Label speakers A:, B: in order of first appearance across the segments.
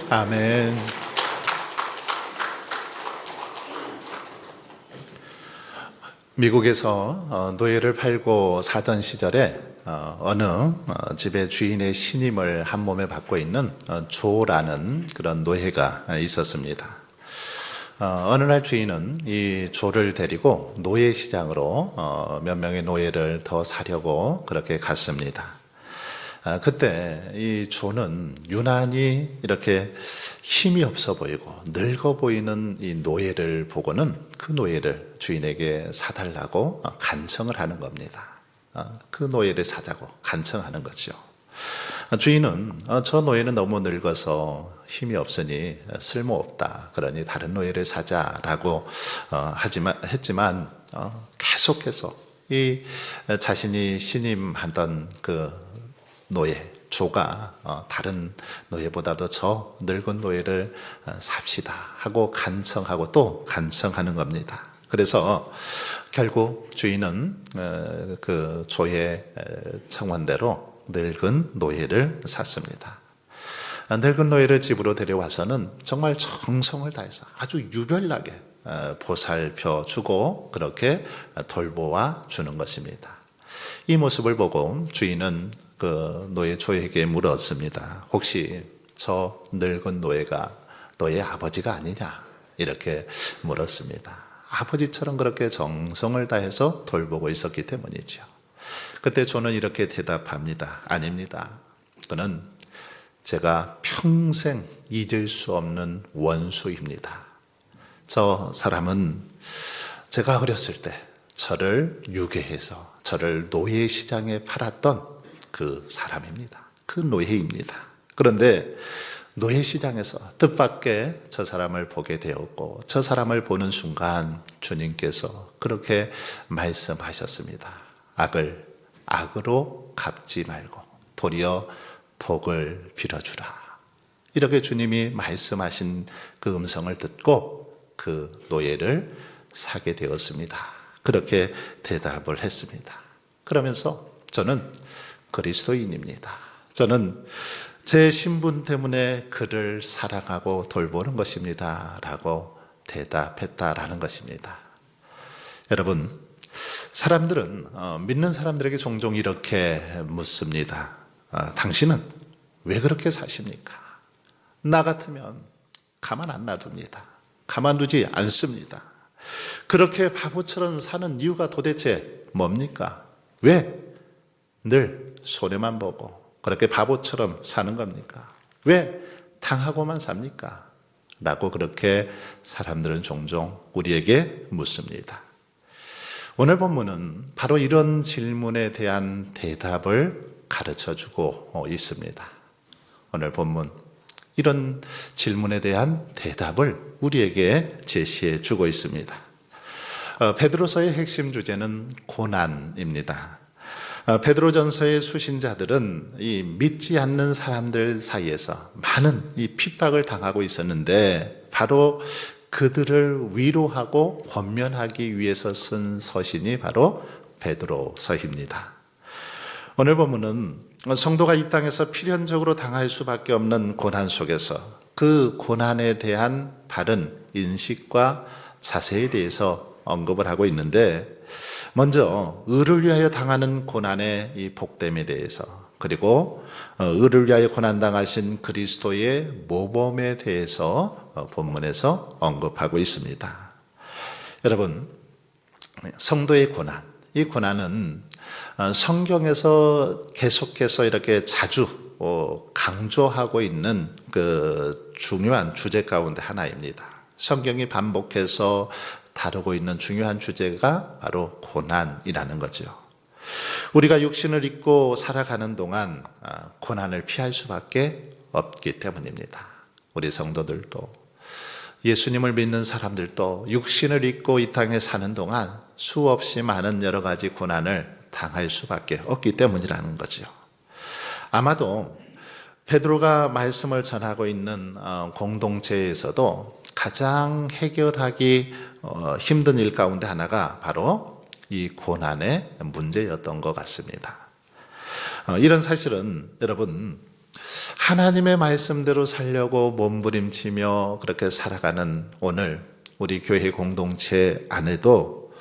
A: 아멘. 미국에서 노예를 팔고 사던 시절에 어느 집의 주인의 신임을 한 몸에 받고 있는 조라는 그런 노예가 있었습니다. 어느 날 주인은 이 조를 데리고 노예 시장으로 몇 명의 노예를 더 사려고 그렇게 갔습니다. 그때 이 조는 유난히 이렇게 힘이 없어 보이고 늙어 보이는 이 노예를 보고는 그 노예를 주인에게 사달라고 간청을 하는 겁니다. 그 노예를 사자고 간청하는 거죠. 주인은 저 노예는 너무 늙어서 힘이 없으니 쓸모없다. 그러니 다른 노예를 사자라고 했지만 계속해서 이 자신이 신임하던 그 노예, 조가 다른 노예보다도 저 늙은 노예를 삽시다 하고 간청하고 또 간청하는 겁니다. 그래서 결국 주인은 그 조의 청원대로 늙은 노예를 샀습니다. 늙은 노예를 집으로 데려와서는 정말 정성을 다해서 아주 유별나게 보살펴 주고 그렇게 돌보아 주는 것입니다. 이 모습을 보고 주인은 그 노예 조에게 물었습니다. 혹시 저 늙은 노예가 너의 아버지가 아니냐? 이렇게 물었습니다. 아버지처럼 그렇게 정성을 다해서 돌보고 있었기 때문이죠. 그때 조는 이렇게 대답합니다. 아닙니다. 그는 제가 평생 잊을 수 없는 원수입니다. 저 사람은 제가 어렸을 때 저를 유괴해서 저를 노예 시장에 팔았던 그 사람입니다. 그 노예입니다. 그런데 노예 시장에서 뜻밖의 저 사람을 보게 되었고 저 사람을 보는 순간 주님께서 그렇게 말씀하셨습니다. 악을 악으로 갚지 말고 도리어 복을 빌어주라. 이렇게 주님이 말씀하신 그 음성을 듣고 그 노예를 사게 되었습니다. 그렇게 대답을 했습니다. 그러면서 저는 그리스도인입니다. 저는 제 신분 때문에 그를 사랑하고 돌보는 것입니다. 라고 대답했다라는 것입니다. 여러분, 사람들은 믿는 사람들에게 종종 이렇게 묻습니다. 당신은 왜 그렇게 사십니까? 나 같으면 가만 안 놔둡니다. 가만두지 않습니다. 그렇게 바보처럼 사는 이유가 도대체 뭡니까? 왜 늘 손해만 보고 그렇게 바보처럼 사는 겁니까? 왜 당하고만 삽니까? 라고 그렇게 사람들은 종종 우리에게 묻습니다. 오늘 본문은 바로 이런 질문에 대한 대답을 가르쳐주고 있습니다. 오늘 본문 이런 질문에 대한 대답을 우리에게 제시해 주고 있습니다. 베드로서의 핵심 주제는 고난입니다. 베드로전서의 수신자들은 이 믿지 않는 사람들 사이에서 많은 이 핍박을 당하고 있었는데 바로 그들을 위로하고 권면하기 위해서 쓴 서신이 바로 베드로서입니다. 오늘 본문은 성도가 이 땅에서 필연적으로 당할 수밖에 없는 고난 속에서 그 고난에 대한 바른 인식과 자세에 대해서 언급을 하고 있는데 먼저 의를 위하여 당하는 고난의 이 복됨에 대해서 그리고 의를 위하여 고난당하신 그리스도의 모범에 대해서 본문에서 언급하고 있습니다. 여러분, 성도의 고난, 이 고난은 성경에서 계속해서 이렇게 자주 강조하고 있는 그 중요한 주제 가운데 하나입니다. 성경이 반복해서 다루고 있는 중요한 주제가 바로 고난이라는 거죠. 우리가 육신을 입고 살아가는 동안 고난을 피할 수밖에 없기 때문입니다. 우리 성도들도 예수님을 믿는 사람들도 육신을 입고 이 땅에 사는 동안 수없이 많은 여러 가지 고난을 당할 수밖에 없기 때문이라는 거죠. 아마도 베드로가 말씀을 전하고 있는 공동체에서도 가장 해결하기 힘든 일 가운데 하나가 바로 이 고난의 문제였던 것 같습니다. 이런 사실은 여러분 하나님의 말씀대로 살려고 몸부림치며 그렇게 살아가는 오늘 우리 교회 공동체 안에도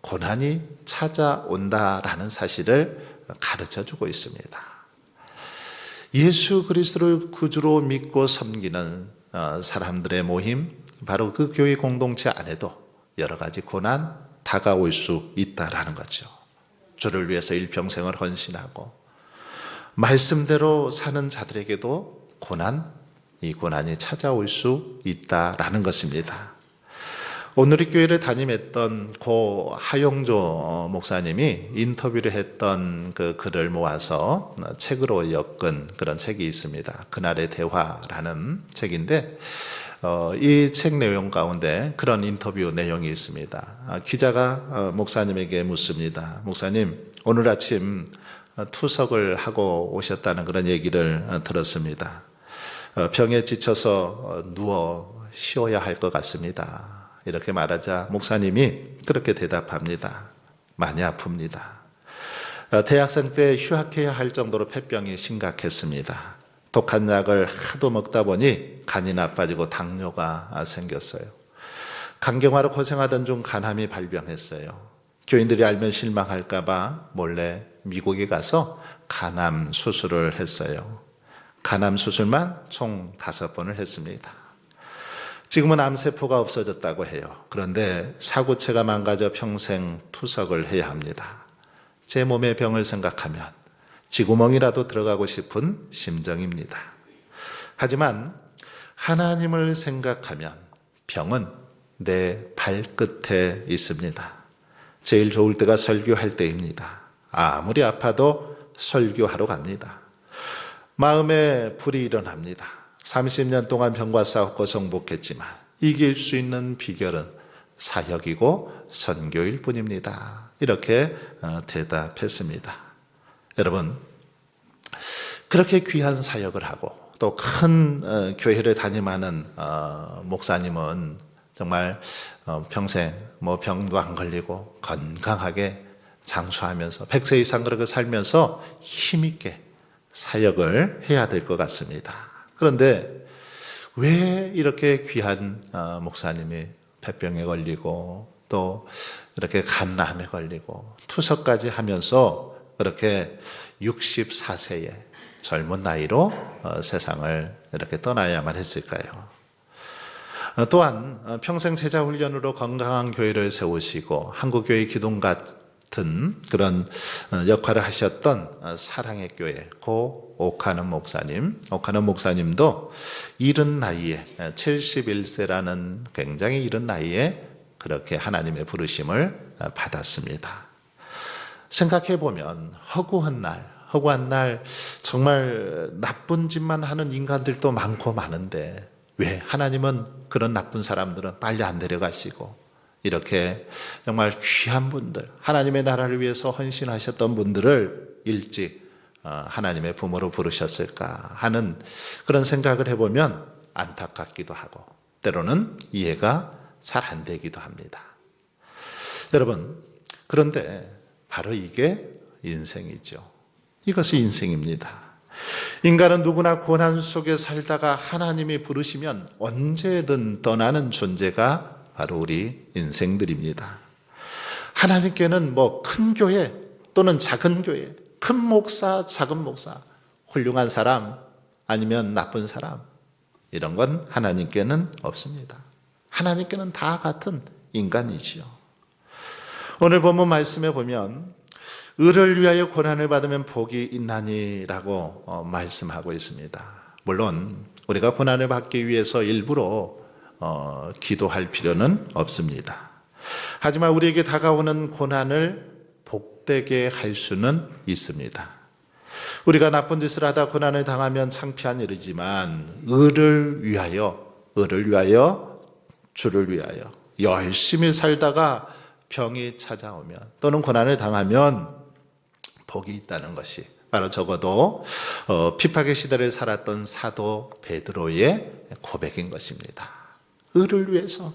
A: 고난이 찾아온다라는 사실을 가르쳐주고 있습니다. 예수 그리스도를 구주로 믿고 섬기는 사람들의 모임, 바로 그 교회 공동체 안에도 여러 가지 고난 다가올 수 있다라는 거죠. 주를 위해서 일평생을 헌신하고 말씀대로 사는 자들에게도 이 고난이 찾아올 수 있다라는 것입니다. 오늘 이 교회를 담임했던 고 하용조 목사님이 인터뷰를 했던 그 글을 모아서 책으로 엮은 그런 책이 있습니다. 그날의 대화라는 책인데 이 책 내용 가운데 그런 인터뷰 내용이 있습니다. 기자가 목사님에게 묻습니다. 목사님, 오늘 아침 투석을 하고 오셨다는 그런 얘기를 들었습니다. 병에 지쳐서 누워 쉬어야 할 것 같습니다. 이렇게 말하자 목사님이 그렇게 대답합니다. 많이 아픕니다. 대학생 때 휴학해야 할 정도로 폐병이 심각했습니다. 독한 약을 하도 먹다 보니 간이 나빠지고 당뇨가 생겼어요. 간경화로 고생하던 중 간암이 발병했어요. 교인들이 알면 실망할까 봐 몰래 미국에 가서 간암 수술을 했어요. 간암 수술만 총 5번을 했습니다. 지금은 암세포가 없어졌다고 해요. 그런데 사구체가 망가져 평생 투석을 해야 합니다. 제 몸의 병을 생각하면 쥐구멍이라도 들어가고 싶은 심정입니다. 하지만 하나님을 생각하면 병은 내 발끝에 있습니다. 제일 좋을 때가 설교할 때입니다. 아무리 아파도 설교하러 갑니다. 마음에 불이 일어납니다. 30년 동안 병과 싸웠고 정복했지만 이길 수 있는 비결은 사역이고 선교일 뿐입니다. 이렇게 대답했습니다. 여러분, 그렇게 귀한 사역을 하고 또 큰 교회를 담임하는 목사님은 정말 평생 병도 안 걸리고 건강하게 장수하면서 100세 이상 그렇게 살면서 힘있게 사역을 해야 될 것 같습니다. 그런데 왜 이렇게 귀한 목사님이 폐병에 걸리고 또 이렇게 간암에 걸리고 투석까지 하면서 그렇게 64세의 젊은 나이로 세상을 이렇게 떠나야만 했을까요? 또한 평생 제자 훈련으로 건강한 교회를 세우시고 한국교회 기둥 같은 그런 역할을 하셨던 사랑의 교회 고 오카는 목사님도 이른 나이에 71세라는 굉장히 이른 나이에 그렇게 하나님의 부르심을 받았습니다. 생각해 보면 허구한 날 정말 나쁜 짓만 하는 인간들도 많고 많은데 왜 하나님은 그런 나쁜 사람들은 빨리 안 데려가시고 이렇게 정말 귀한 분들, 하나님의 나라를 위해서 헌신하셨던 분들을 일찍 하나님의 부모로 부르셨을까 하는 그런 생각을 해보면 안타깝기도 하고 때로는 이해가 잘 안 되기도 합니다. 여러분, 그런데 바로 이게 인생이죠. 이것이 인생입니다. 인간은 누구나 고난 속에 살다가 하나님이 부르시면 언제든 떠나는 존재가 바로 우리 인생들입니다. 하나님께는 큰 교회 또는 작은 교회, 큰 목사, 작은 목사, 훌륭한 사람 아니면 나쁜 사람 이런 건 하나님께는 없습니다. 하나님께는 다 같은 인간이지요. 오늘 본문 말씀에 보면 의를 위하여 고난을 받으면 복이 있나니라고 말씀하고 있습니다. 물론 우리가 고난을 받기 위해서 일부러 기도할 필요는 없습니다. 하지만 우리에게 다가오는 고난을 복되게 할 수는 있습니다. 우리가 나쁜 짓을 하다 고난을 당하면 창피한 일이지만 의를 위하여 주를 위하여 열심히 살다가 병이 찾아오면 또는 고난을 당하면 복이 있다는 것이 바로 적어도 핍박의 시대를 살았던 사도 베드로의 고백인 것입니다. 의를 위해서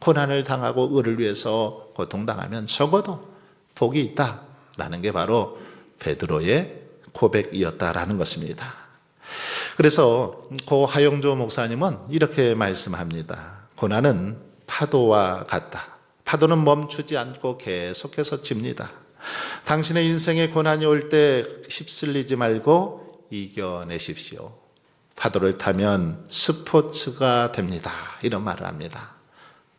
A: 고난을 당하고 의를 위해서 고통당하면 적어도 복이 있다라는 게 바로 베드로의 고백이었다라는 것입니다. 그래서 고 하영조 목사님은 이렇게 말씀합니다. 고난은 파도와 같다. 파도는 멈추지 않고 계속해서 칩니다. 당신의 인생에 고난이 올 때 휩쓸리지 말고 이겨내십시오. 파도를 타면 스포츠가 됩니다. 이런 말을 합니다.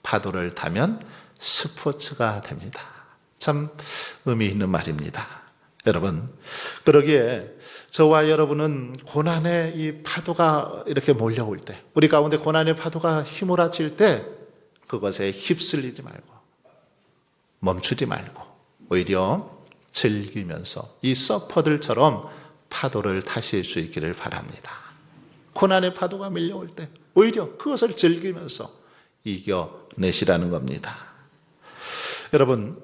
A: 파도를 타면 스포츠가 됩니다. 참 의미 있는 말입니다. 여러분, 그러기에 저와 여러분은 고난의 이 파도가 이렇게 몰려올 때, 우리 가운데 고난의 파도가 휘몰아칠 때 그것에 휩쓸리지 말고 멈추지 말고 오히려 즐기면서 이 서퍼들처럼 파도를 타실 수 있기를 바랍니다. 고난의 파도가 밀려올 때 오히려 그것을 즐기면서 이겨내시라는 겁니다. 여러분,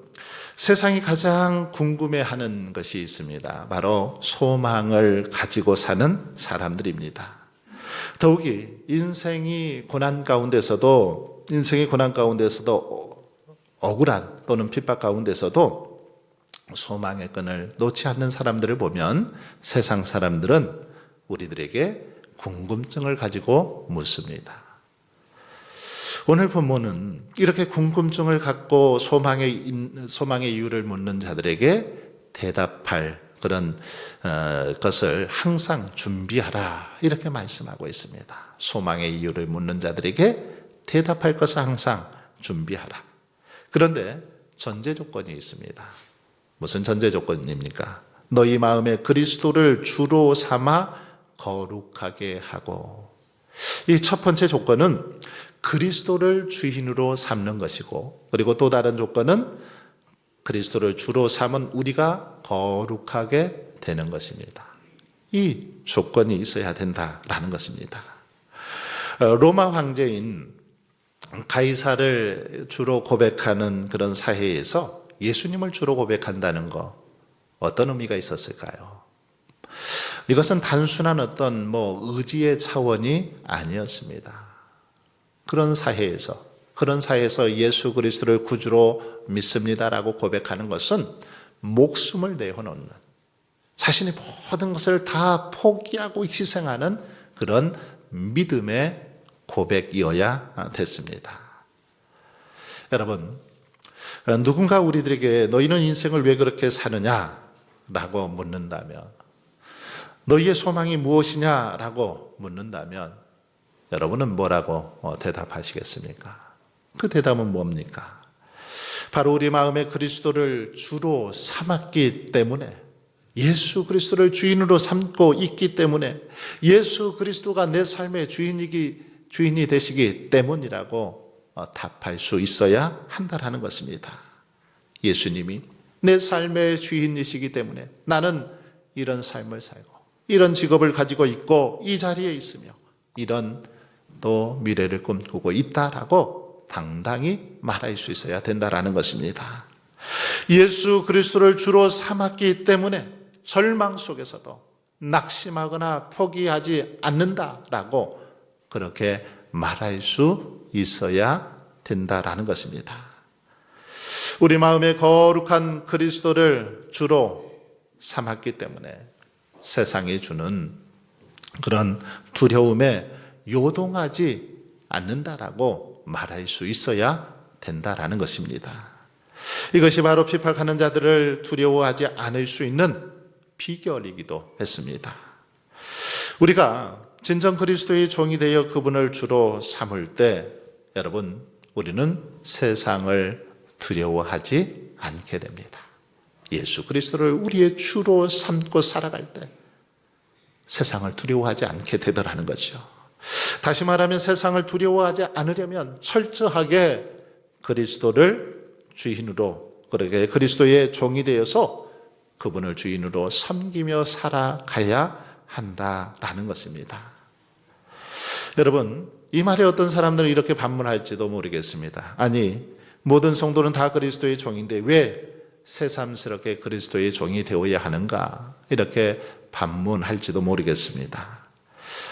A: 세상이 가장 궁금해하는 것이 있습니다. 바로 소망을 가지고 사는 사람들입니다. 더욱이 인생의 고난 가운데서도 억울한 또는 핍박 가운데서도 소망의 끈을 놓지 않는 사람들을 보면 세상 사람들은 우리들에게 궁금증을 가지고 묻습니다. 오늘 본문은 이렇게 궁금증을 갖고 소망의 이유를 묻는 자들에게 대답할 그런 것을 항상 준비하라 이렇게 말씀하고 있습니다. 소망의 이유를 묻는 자들에게 대답할 것을 항상 준비하라. 그런데 전제 조건이 있습니다. 무슨 전제 조건입니까? 너희 마음에 그리스도를 주로 삼아 거룩하게 하고. 이 첫 번째 조건은 그리스도를 주인으로 삼는 것이고, 그리고 또 다른 조건은 그리스도를 주로 삼은 우리가 거룩하게 되는 것입니다. 이 조건이 있어야 된다라는 것입니다. 로마 황제인 가이사를 주로 고백하는 그런 사회에서 예수님을 주로 고백한다는 거 어떤 의미가 있었을까요? 이것은 단순한 어떤 의지의 차원이 아니었습니다. 그런 사회에서 예수 그리스도를 구주로 믿습니다라고 고백하는 것은 목숨을 내어놓는, 자신의 모든 것을 다 포기하고 희생하는 그런 믿음의 고백이어야 됐습니다. 여러분, 누군가 우리들에게 너희는 인생을 왜 그렇게 사느냐라고 묻는다면, 너희의 소망이 무엇이냐라고 묻는다면 여러분은 뭐라고 대답하시겠습니까? 그 대답은 뭡니까? 바로 우리 마음에 그리스도를 주로 삼았기 때문에, 예수 그리스도를 주인으로 삼고 있기 때문에, 예수 그리스도가 내 삶의 주인이 되시기 때문이라고 답할 수 있어야 한다는 것입니다. 예수님이 내 삶의 주인이시기 때문에 나는 이런 삶을 살고 이런 직업을 가지고 있고 이 자리에 있으며 이런 또 미래를 꿈꾸고 있다라고 당당히 말할 수 있어야 된다라는 것입니다. 예수 그리스도를 주로 삼았기 때문에 절망 속에서도 낙심하거나 포기하지 않는다라고 그렇게 말할 수 있어야 된다라는 것입니다. 우리 마음에 거룩한 그리스도를 주로 삼았기 때문에 세상이 주는 그런 두려움에 요동하지 않는다라고 말할 수 있어야 된다라는 것입니다. 이것이 바로 핍박하는 자들을 두려워하지 않을 수 있는 비결이기도 했습니다. 우리가 진정 그리스도의 종이 되어 그분을 주로 삼을 때 여러분, 우리는 세상을 두려워하지 않게 됩니다. 예수 그리스도를 우리의 주로 삼고 살아갈 때 세상을 두려워하지 않게 되더라는 거죠. 다시 말하면 세상을 두려워하지 않으려면 철저하게 그리스도를 주인으로, 그러게 그리스도의 종이 되어서 그분을 주인으로 섬기며 살아가야 한다라는 것입니다. 여러분, 이 말에 어떤 사람들은 이렇게 반문할지도 모르겠습니다. 아니, 모든 성도는 다 그리스도의 종인데 왜 새삼스럽게 그리스도의 종이 되어야 하는가? 이렇게 반문할지도 모르겠습니다.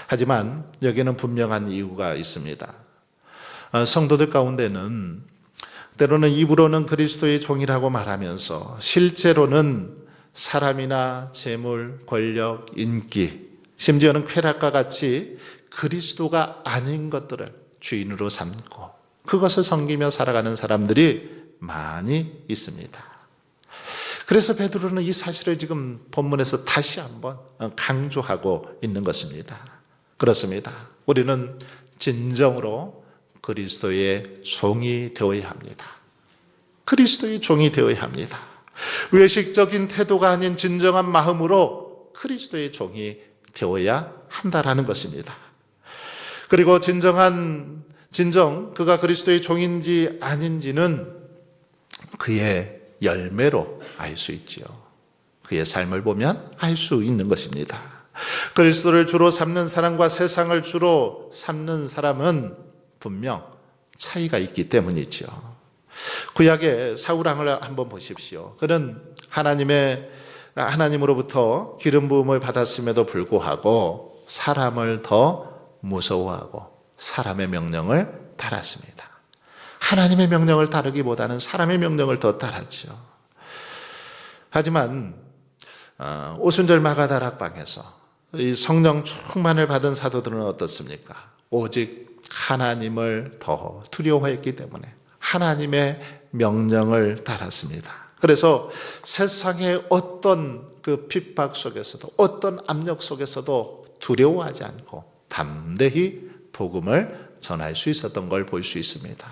A: 하지만 여기는 분명한 이유가 있습니다. 성도들 가운데는 때로는 입으로는 그리스도의 종이라고 말하면서 실제로는 사람이나 재물, 권력, 인기 심지어는 쾌락과 같이 그리스도가 아닌 것들을 주인으로 삼고 그것을 섬기며 살아가는 사람들이 많이 있습니다. 그래서 베드로는 이 사실을 지금 본문에서 다시 한번 강조하고 있는 것입니다. 그렇습니다. 우리는 진정으로 그리스도의 종이 되어야 합니다. 그리스도의 종이 되어야 합니다. 외식적인 태도가 아닌 진정한 마음으로 그리스도의 종이 되어야 한다라는 것입니다. 그리고 진정 그가 그리스도의 종인지 아닌지는 그의 열매로 알 수 있지요. 그의 삶을 보면 알 수 있는 것입니다. 그리스도를 주로 삼는 사람과 세상을 주로 삼는 사람은 분명 차이가 있기 때문이지요. 구약의 사울왕을 한번 보십시오. 그는 하나님으로부터 기름 부음을 받았음에도 불구하고 사람을 더 무서워하고 사람의 명령을 따랐습니다. 하나님의 명령을 따르기보다는 사람의 명령을 더 따랐죠. 하지만 오순절 마가다락방에서 이 성령 충만을 받은 사도들은 어떻습니까? 오직 하나님을 더 두려워했기 때문에 하나님의 명령을 따랐습니다. 그래서 세상의 어떤 그 핍박 속에서도 어떤 압력 속에서도 두려워하지 않고 담대히 복음을 전할 수 있었던 걸 볼 수 있습니다.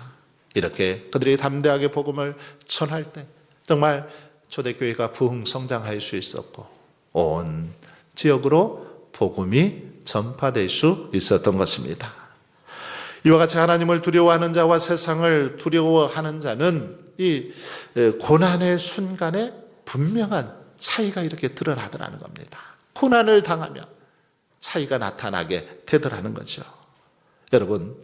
A: 이렇게 그들이 담대하게 복음을 전할 때 정말 초대교회가 부흥성장할 수 있었고 온 지역으로 복음이 전파될 수 있었던 것입니다. 이와 같이 하나님을 두려워하는 자와 세상을 두려워하는 자는 이 고난의 순간에 분명한 차이가 이렇게 드러나더라는 겁니다. 고난을 당하면 차이가 나타나게 되더라는 거죠. 여러분,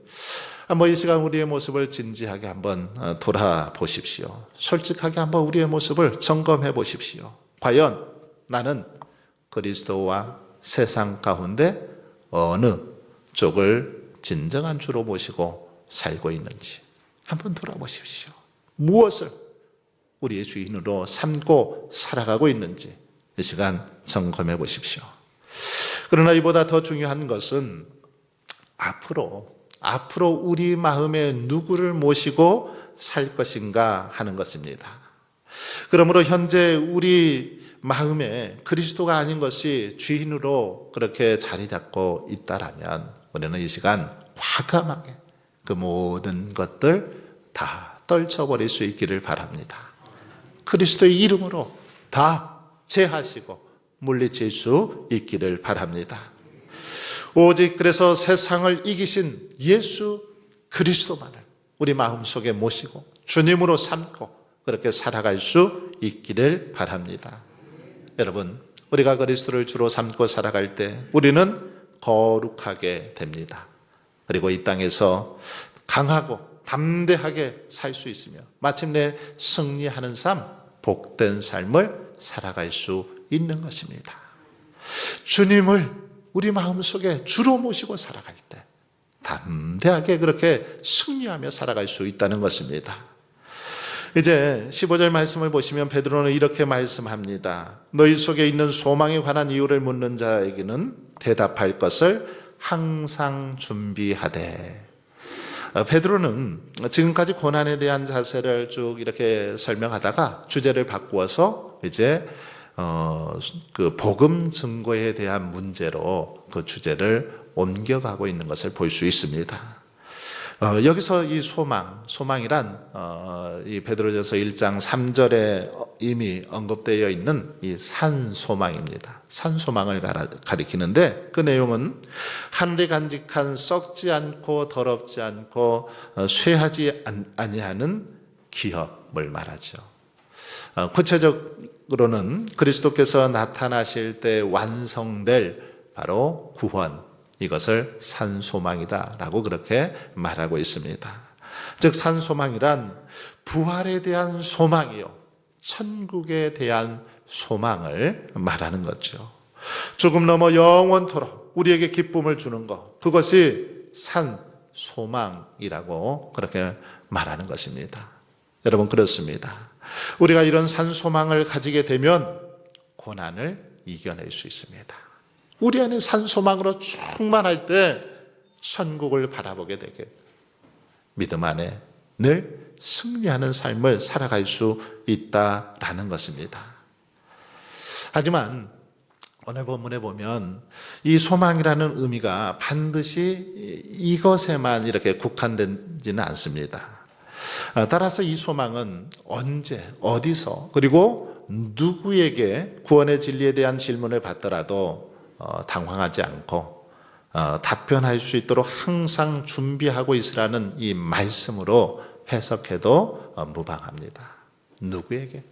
A: 한번 이 시간 우리의 모습을 진지하게 한번 돌아보십시오. 솔직하게 한번 우리의 모습을 점검해 보십시오. 과연 나는 그리스도와 세상 가운데 어느 쪽을 진정한 주로 모시고 살고 있는지 한번 돌아보십시오. 무엇을 우리의 주인으로 삼고 살아가고 있는지 이 시간 점검해 보십시오. 그러나 이보다 더 중요한 것은 앞으로 우리 마음에 누구를 모시고 살 것인가 하는 것입니다. 그러므로 현재 우리 마음에 그리스도가 아닌 것이 주인으로 그렇게 자리 잡고 있다라면 우리는 이 시간 과감하게 그 모든 것들 다 떨쳐버릴 수 있기를 바랍니다. 그리스도의 이름으로 다 제하시고 물리칠 수 있기를 바랍니다. 오직 그래서 세상을 이기신 예수 그리스도만을 우리 마음속에 모시고 주님으로 삼고 그렇게 살아갈 수 있기를 바랍니다. 여러분, 우리가 그리스도를 주로 삼고 살아갈 때 우리는 거룩하게 됩니다. 그리고 이 땅에서 강하고 담대하게 살 수 있으며 마침내 승리하는 삶, 복된 삶을 살아갈 수 있는 것입니다. 주님을 우리 마음속에 주로 모시고 살아갈 때 담대하게 그렇게 승리하며 살아갈 수 있다는 것입니다. 이제 15절 말씀을 보시면 베드로는 이렇게 말씀합니다. 너희 속에 있는 소망에 관한 이유를 묻는 자에게는 대답할 것을 항상 준비하되. 베드로는 지금까지 고난에 대한 자세를 쭉 이렇게 설명하다가 주제를 바꾸어서 이제 그 복음 증거에 대한 문제로 그 주제를 옮겨가고 있는 것을 볼 수 있습니다. 여기서 이 소망이란 이 베드로전서 1장 3절에 이미 언급되어 있는 이 산소망입니다. 산소망을 가리키는데 그 내용은 하늘에 간직한 썩지 않고 더럽지 않고 쇠하지 아니하는 기업을 말하죠. 구체적으로는 그리스도께서 나타나실 때 완성될 바로 구원, 이것을 산소망이다라고 그렇게 말하고 있습니다. 즉 산소망이란 부활에 대한 소망이요, 천국에 대한 소망을 말하는 거죠. 죽음 넘어 영원토록 우리에게 기쁨을 주는 것, 그것이 산소망이라고 그렇게 말하는 것입니다. 여러분, 그렇습니다. 우리가 이런 산소망을 가지게 되면 고난을 이겨낼 수 있습니다. 우리 안에 산소망으로 충만할 때 천국을 바라보게 되게 믿음 안에 늘 승리하는 삶을 살아갈 수 있다라는 것입니다. 하지만 오늘 본문에 보면 이 소망이라는 의미가 반드시 이것에만 이렇게 국한되지는 않습니다. 따라서 이 소망은 언제, 어디서, 그리고 누구에게 구원의 진리에 대한 질문을 받더라도 당황하지 않고 답변할 수 있도록 항상 준비하고 있으라는 이 말씀으로 해석해도 무방합니다. 누구에게?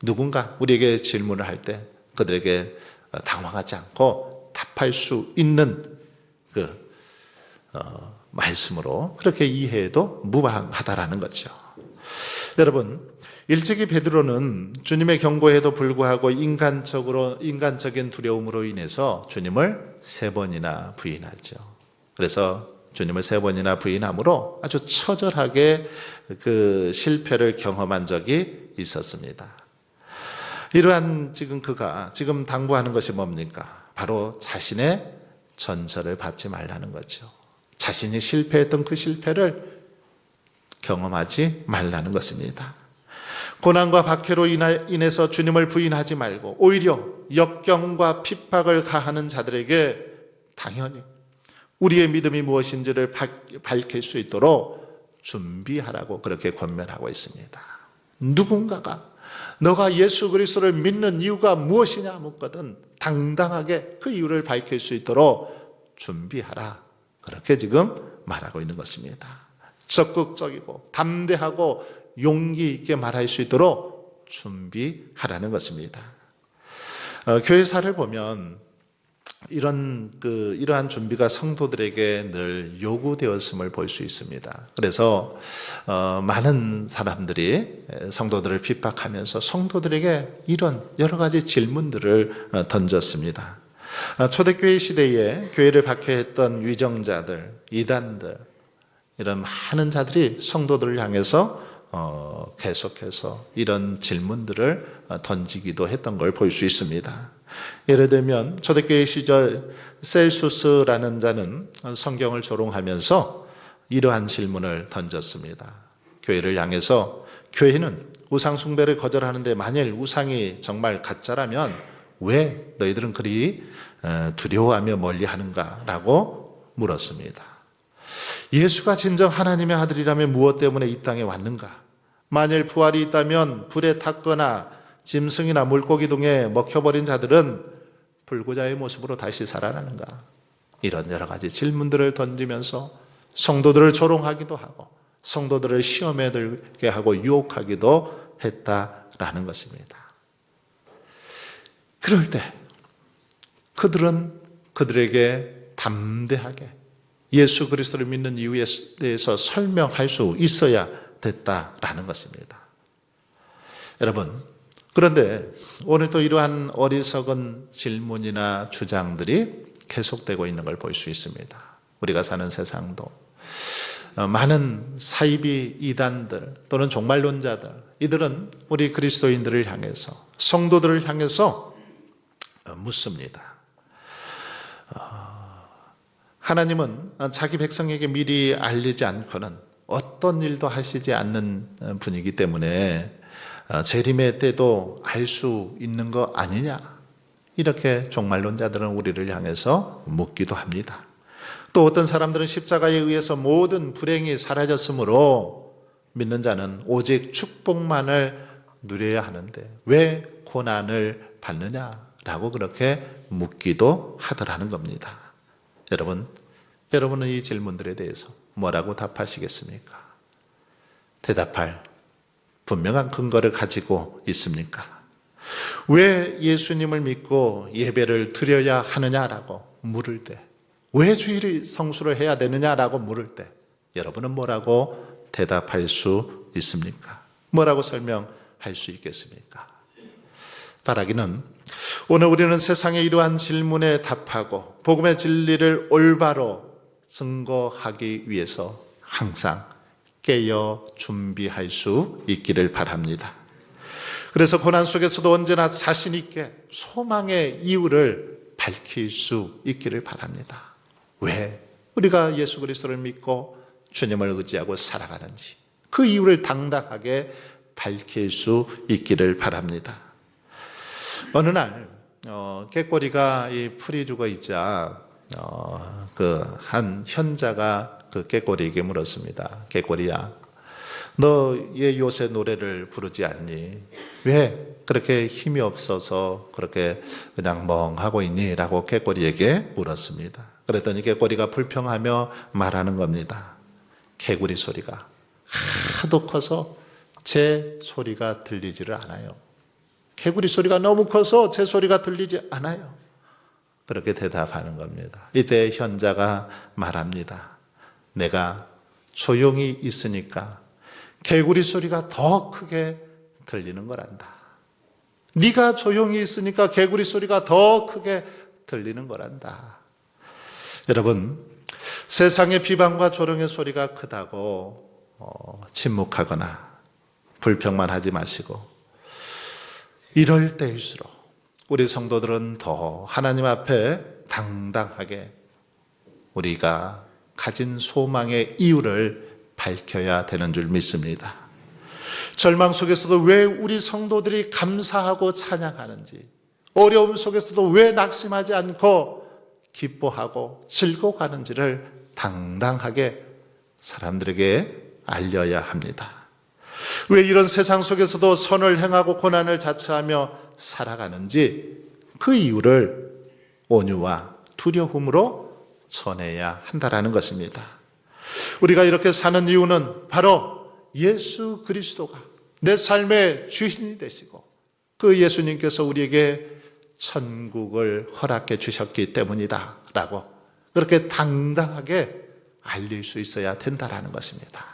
A: 누군가 우리에게 질문을 할 때 그들에게 당황하지 않고 답할 수 있는 그 말씀으로 그렇게 이해해도 무방하다라는 거죠. 여러분, 일찍이 베드로는 주님의 경고에도 불구하고 인간적인 두려움으로 인해서 주님을 3번이나 부인하죠. 그래서 주님을 3번이나 부인함으로 아주 처절하게 그 실패를 경험한 적이 있었습니다. 이러한 그가 지금 당부하는 것이 뭡니까? 바로 자신의 전설을 밟지 말라는 거죠. 자신이 실패했던 그 실패를 경험하지 말라는 것입니다. 고난과 박해로 인해서 주님을 부인하지 말고 오히려 역경과 핍박을 가하는 자들에게 당연히 우리의 믿음이 무엇인지를 밝힐 수 있도록 준비하라고 그렇게 권면하고 있습니다. 누군가가 너가 예수 그리스도를 믿는 이유가 무엇이냐 묻거든 당당하게 그 이유를 밝힐 수 있도록 준비하라. 그렇게 지금 말하고 있는 것입니다. 적극적이고 담대하고 용기 있게 말할 수 있도록 준비하라는 것입니다. 교회사를 보면 이러한 준비가 성도들에게 늘 요구되었음을 볼 수 있습니다. 그래서 많은 사람들이 성도들을 핍박하면서 성도들에게 이런 여러 가지 질문들을 던졌습니다. 초대교회 시대에 교회를 박해했던 위정자들, 이단들, 이런 많은 자들이 성도들을 향해서 계속해서 이런 질문들을 던지기도 했던 걸 볼 수 있습니다. 예를 들면 초대교회 시절 셀수스라는 자는 성경을 조롱하면서 이러한 질문을 던졌습니다. 교회를 향해서 교회는 우상 숭배를 거절하는데 만일 우상이 정말 가짜라면 왜 너희들은 그리 두려워하며 멀리하는가? 라고 물었습니다. 예수가 진정 하나님의 아들이라면 무엇 때문에 이 땅에 왔는가? 만일 부활이 있다면 불에 탔거나 짐승이나 물고기 등에 먹혀버린 자들은 불구자의 모습으로 다시 살아나는가? 이런 여러 가지 질문들을 던지면서 성도들을 조롱하기도 하고 성도들을 시험에 들게 하고 유혹하기도 했다라는 것입니다. 그럴 때 그들은 그들에게 담대하게 예수 그리스도를 믿는 이유에 대해서 설명할 수 있어야 됐다라는 것입니다. 여러분, 그런데 오늘도 이러한 어리석은 질문이나 주장들이 계속되고 있는 걸 볼 수 있습니다. 우리가 사는 세상도 많은 사이비 이단들 또는 종말론자들, 이들은 우리 그리스도인들을 향해서 성도들을 향해서 묻습니다. 하나님은 자기 백성에게 미리 알리지 않고는 어떤 일도 하시지 않는 분이기 때문에 재림의 때도 알 수 있는 거 아니냐? 이렇게 종말론자들은 우리를 향해서 묻기도 합니다. 또 어떤 사람들은 십자가에 의해서 모든 불행이 사라졌으므로 믿는 자는 오직 축복만을 누려야 하는데 왜 고난을 받느냐라고 그렇게 묻기도 하더라는 겁니다. 여러분은 이 질문들에 대해서 뭐라고 답하시겠습니까? 대답할 분명한 근거를 가지고 있습니까? 왜 예수님을 믿고 예배를 드려야 하느냐라고 물을 때, 왜 주일 성수를 해야 되느냐라고 물을 때 여러분은 뭐라고 대답할 수 있습니까? 뭐라고 설명할 수 있겠습니까? 바라기는 오늘 우리는 세상의 이러한 질문에 답하고 복음의 진리를 올바로 증거하기 위해서 항상 깨어 준비할 수 있기를 바랍니다. 그래서 고난 속에서도 언제나 자신 있게 소망의 이유를 밝힐 수 있기를 바랍니다. 왜 우리가 예수 그리스도를 믿고 주님을 의지하고 살아가는지 그 이유를 당당하게 밝힐 수 있기를 바랍니다. 어느 날 꾀꼬리가 이 풀이 죽어 있자 그 한 현자가 그 꾀꼬리에게 물었습니다. 꾀꼬리야, 너 왜 요새 노래를 부르지 않니? 왜 그렇게 힘이 없어서 그렇게 그냥 멍하고 있니? 라고 꾀꼬리에게 물었습니다. 그랬더니 꾀꼬리가 불평하며 말하는 겁니다. 개구리 소리가 하도 커서 제 소리가 들리지를 않아요. 개구리 소리가 너무 커서 제 소리가 들리지 않아요. 그렇게 대답하는 겁니다. 이때 현자가 말합니다. 내가 조용히 있으니까 개구리 소리가 더 크게 들리는 거란다. 네가 조용히 있으니까 개구리 소리가 더 크게 들리는 거란다. 여러분, 세상의 비방과 조롱의 소리가 크다고 침묵하거나 불평만 하지 마시고 이럴 때일수록 우리 성도들은 더 하나님 앞에 당당하게 우리가 가진 소망의 이유를 밝혀야 되는 줄 믿습니다. 절망 속에서도 왜 우리 성도들이 감사하고 찬양하는지, 어려움 속에서도 왜 낙심하지 않고 기뻐하고 즐거워하는지를 당당하게 사람들에게 알려야 합니다. 왜 이런 세상 속에서도 선을 행하고 고난을 자처하며 살아가는지 그 이유를 온유와 두려움으로 전해야 한다라는 것입니다. 우리가 이렇게 사는 이유는 바로 예수 그리스도가 내 삶의 주인이 되시고 그 예수님께서 우리에게 천국을 허락해 주셨기 때문이다 라고 그렇게 당당하게 알릴 수 있어야 된다라는 것입니다.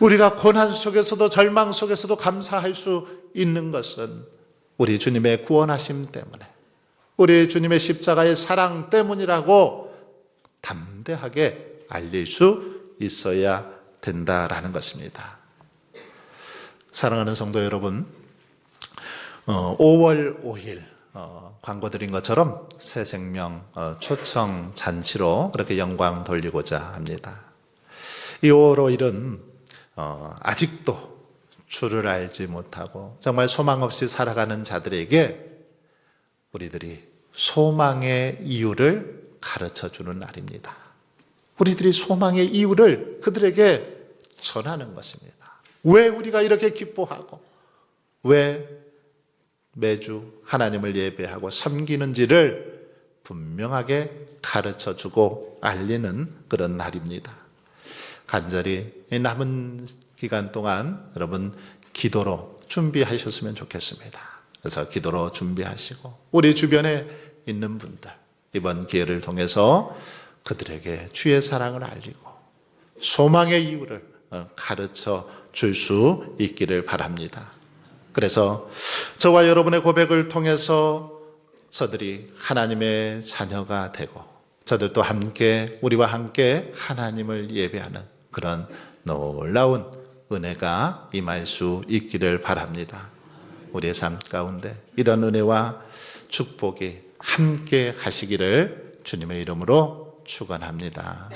A: 우리가 고난 속에서도 절망 속에서도 감사할 수 있는 것은 우리 주님의 구원하심 때문에, 우리 주님의 십자가의 사랑 때문이라고 담대하게 알릴 수 있어야 된다라는 것입니다. 사랑하는 성도 여러분, 5월 5일 광고 드린 것처럼 새 생명 초청 잔치로 그렇게 영광 돌리고자 합니다. 이 5월 5일은 아직도 주를 알지 못하고 정말 소망 없이 살아가는 자들에게 우리들이 소망의 이유를 가르쳐 주는 날입니다. 우리들이 소망의 이유를 그들에게 전하는 것입니다. 왜 우리가 이렇게 기뻐하고 왜 매주 하나님을 예배하고 섬기는지를 분명하게 가르쳐 주고 알리는 그런 날입니다. 간절히 남은 기간 동안 여러분 기도로 준비하셨으면 좋겠습니다. 그래서 기도로 준비하시고 우리 주변에 있는 분들 이번 기회를 통해서 그들에게 주의 사랑을 알리고 소망의 이유를 가르쳐 줄 수 있기를 바랍니다. 그래서 저와 여러분의 고백을 통해서 저들이 하나님의 자녀가 되고 저들도 함께 우리와 함께 하나님을 예배하는 그런 놀라운 은혜가 임할 수 있기를 바랍니다. 우리의 삶 가운데 이런 은혜와 축복이 함께 하시기를 주님의 이름으로 축원합니다.